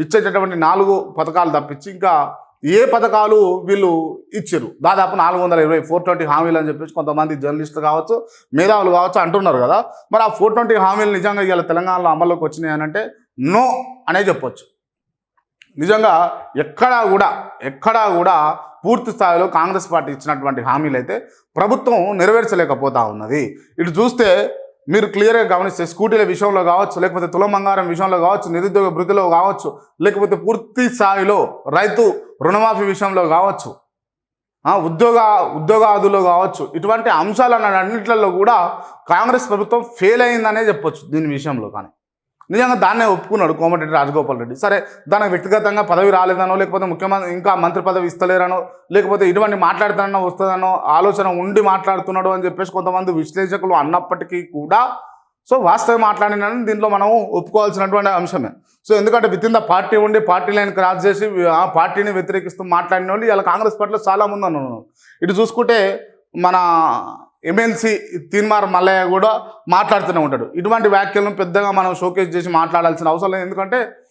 ఇచ్చేటటువంటి 4 పథకాలు తప్పించి ఇంకా ఏ పథకాలు వీళ్ళు ఇచ్చారు. దాదాపు 420 420 హామీలు అని చెప్పేసి కొంతమంది జర్నలిస్టులు కావచ్చు, మేధావులు కావచ్చు అంటున్నారు కదా. మరి ఆ 420 హామీలు నిజంగా ఇవాళ తెలంగాణలో అమల్లోకి వచ్చినాయి అని అంటే నో అనే చెప్పొచ్చు. నిజంగా ఎక్కడా కూడా పూర్తి స్థాయిలో కాంగ్రెస్ పార్టీ ఇచ్చినటువంటి హామీలు అయితే ప్రభుత్వం నెరవేర్చలేకపోతా ఉన్నది. ఇటు చూస్తే మీరు క్లియర్గా గమనిస్తే స్కూటీల విషయంలో కావచ్చు, లేకపోతే తులం బంగారం విషయంలో కావచ్చు, నిరుద్యోగ భృతిలో కావచ్చు, లేకపోతే పూర్తి స్థాయిలో రైతు రుణమాఫీ విషయంలో కావచ్చు, ఉద్యోగాదులో కావచ్చు, ఇటువంటి అంశాలన్నింటిలో కూడా కాంగ్రెస్ ప్రభుత్వం ఫెయిల్ అయిందనే చెప్పొచ్చు దీని విషయంలో. కానీ నిజంగా దాన్నే ఒప్పుకున్నాడు కోమటిరెడ్డి రాజగోపాల్ రెడ్డి. సరే దానికి వ్యక్తిగతంగా పదవి రాలేదనో, లేకపోతే ముఖ్యమంత్రి ఇంకా మంత్రి పదవి ఇస్తలేరనో, లేకపోతే ఇటువంటి మాట్లాడుతానో వస్తుందనో ఆలోచన ఉండి మాట్లాడుతున్నాడు అని చెప్పేసి కొంతమంది విశ్లేషకులు అన్నప్పటికీ కూడా సో వాస్తవం మాట్లాడినని దీంట్లో మనం ఒప్పుకోవాల్సినటువంటి అంశమే. సో ఎందుకంటే విత్ ఇన్ ద పార్టీ ఉండి పార్టీ లైన్ క్రాస్ చేసి ఆ పార్టీని వ్యతిరేకిస్తూ మాట్లాడిన వాళ్ళు ఇలా కాంగ్రెస్ పార్టీలో చాలామంది అన్నారు. ఇటు చూసుకుంటే మన ఎమ్మెల్సీ తీన్మార్ మల్లయ్య కూడా మాట్లాడుతూనే ఉంటాడు. ఇటువంటి వ్యాఖ్యలను పెద్దగా మనం షోకేస్ చేసి మాట్లాడాల్సిన అవసరం లేదు. ఎందుకంటే